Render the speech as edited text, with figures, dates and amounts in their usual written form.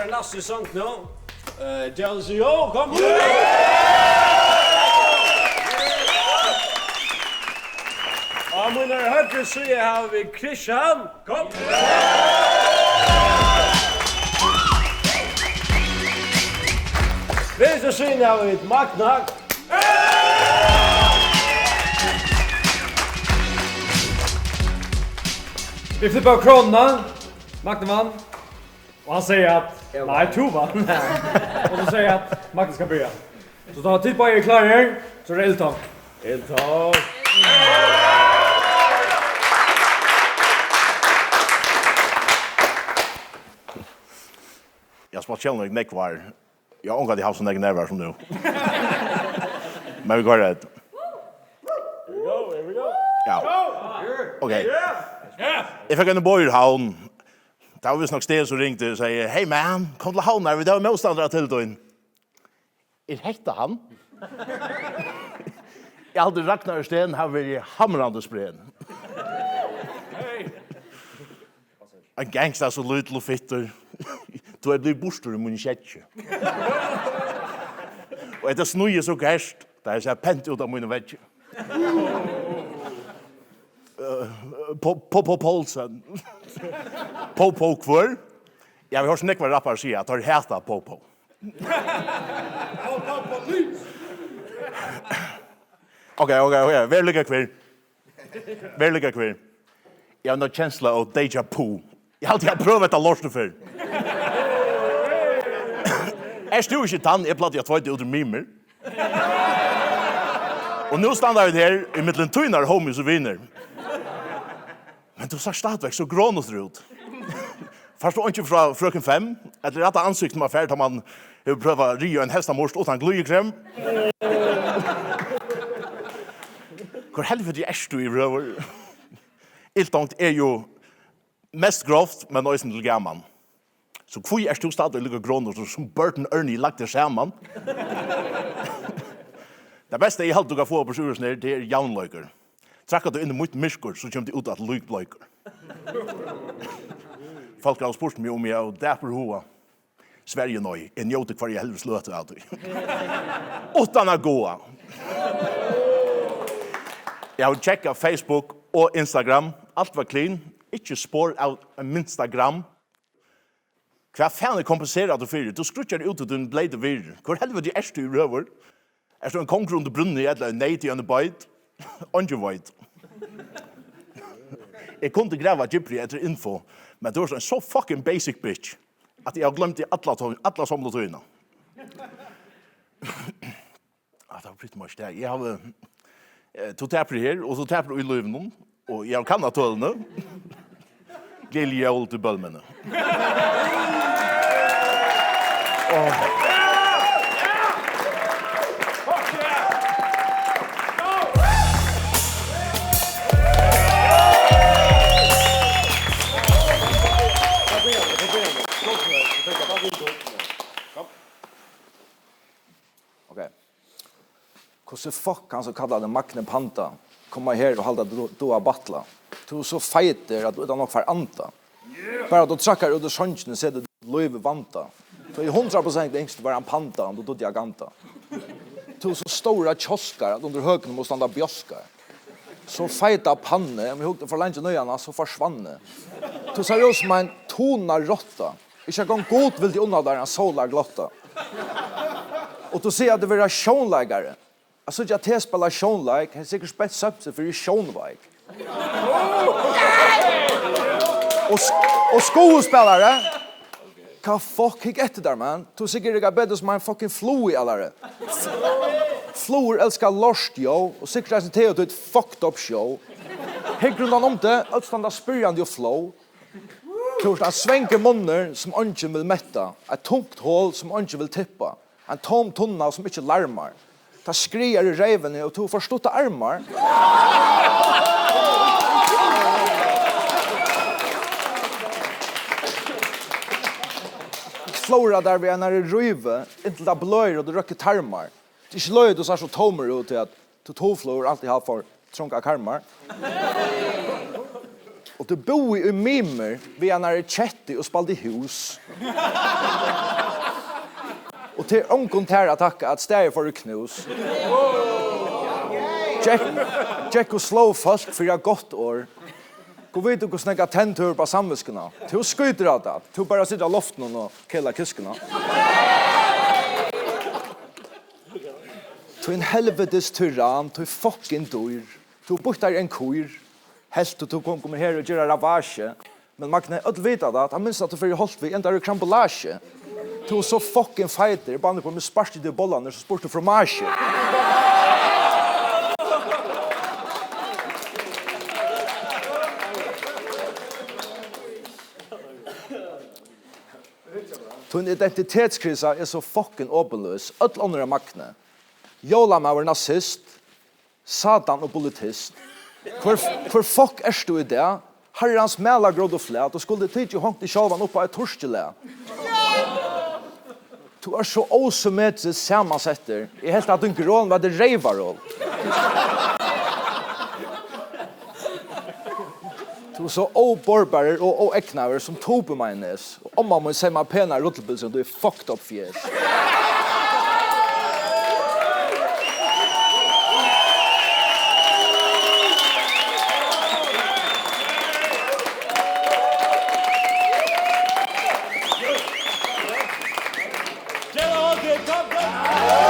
Lasse sang nå. Jealousy, jo, kom! Og min høyre side har vi Christian. Kom! Venstre side har vi Magna. Vi flippar kronorna. Magneman. Och han säger att nej, Tova. Och så säger att Magne ska börja. Så tar tid på er klara så är det eldtag. Eldtag. Jag spelar känner mig kvar. Jag ångar det har så nägg nerver som nu. Men vi går rätt. Here we go. Ja. Okej. Jag fick en boy i havn. Det var visst nog sted som ringte och säger hej man, kom till havn här, vi har motståndare till då. Hette han? Jag hade Ragnar Sten, han var i hamrande spren. En gangster så lydel och fitter. Då är det bostor i min kätje. Och det snöjer så gärst, det är så här pent ut av min vägg. På Polsen. På kvar. Jag har snäckt vad rappar säga att har häta på. Okej. Väl lycka kvar. Jag har någon känsla av déjà vu. Jag har alltid prövat att låsta för. Jag stod inte tann, jag plattade jag tvått ut ur mimer. Och nu stannar vi här i mittlen tynar homies och vinner. Men du ser stadigvæk så grånest ut. Förstår inte från fröken 5, eller att ansiktet man färd har man prövat ria en hästamorst utan glöjkrem. Hvor helvete är du i röver? Iltångt är ju mest grovt, men också till gammal. Så kvui är du stadig lika grånest som Burton Ernie lagt det samman. Det bästa jag helt du kan få på sjursnär, det är jaunlöker. Trackar du in i mitt myskor så kommer det ut att lykblöjker. Folk har spurt mig om jag och därför hoa. Sverige nöj, en njöte kvar jag helvete slöter av dig. Utan att gå. Jag har checkat Facebook och Instagram. Allt var clean. Inte spår av Instagram. Hva fan är kompenserat och fyrir? Du skrutjar ut och du blev det vir. Hvor helvete är du i röver? Är du en kongrund och brunni eller en nej till en bajt? Undgevajt. Jag kunde gräva Gipri efter info, men det var en så fucking basic bitch att jag glömde alla samla tøyna. Det var pretty much det. Jag har tog täpper här och så täpper i löven och jag kan att tölna. Gilja old till bölmene. Hvordan fuck han så kallar det Magne Panta komma här och hålla då att battla. Du så fighter att du nog för anta. Bara då trackar ut sjönken så det löv vanta. Så i 100% längst var en panta och då jag ganta. Du så stora kioskar att under högen måste stanna bjoskar. Så fighta panne, om vi hugger för länge nöjarna så försvann det. Du så just man tonar rotta. Inte gång god vill de unna där en solar glotta. Och du ser att det var sjönläggare. Alltså jag tar spela sjönlägg, han säkert spett söpse för sjönväg. Och skådespelare. Vad fuck gick efter där man? Du säkert är bättre som en fucking flu i allare. Flor älskar lost yo och säkert är det ett fucked up show. Heggrundan om det, utstanda spyrande och flow. Kurs att svänka munner som ungen vill mätta. Ett tungt hål som ungen vill tippa. En tom tunna som inte larmar. Ta skriar i räven och tog förståtta armar. Flora där vi är när det röver, inte där blöjer och det röker tarmar. Det är inte löjt och så här så tomer ut till att totoflor alltid har för trånga karmar. Og du bor i mimer ved han er kjetti og spalt i hus. Og til ångon tæra takka at steg for knus. Jack og slå folk for et godt år. Gå vet du hvordan snakka tentur på samviskena. Du skryter av det. Du bare sitter av loften og kella kiskena. Du en helvetes tyrann, du fucking dyr. Du buktar en kur. Helt du kommer her og gjør ravasje. Men Magne, öll vet det at han minns at du fyrir holdt vi enda krambolage. Du så fucking fighter, bare på med sparset i bollarna så spurte fromage. Tun identitetskrisa er så fucking åpenløs. Öll andre Magne. Jolamauer nazist, Satan og politist. Hvor fuck er du i det? Herrans mälar gråd och flät och skulle tid ju hångt i självan upp på ett torskele. Du är så osymmetriskt sammansätter. Jag helt att du grån var det reivaroll. Du är så oborbare och oäcknare som tope majonnäs. Och om man må säga med pena rullbilsen, du är fucked up fjäs. Kom!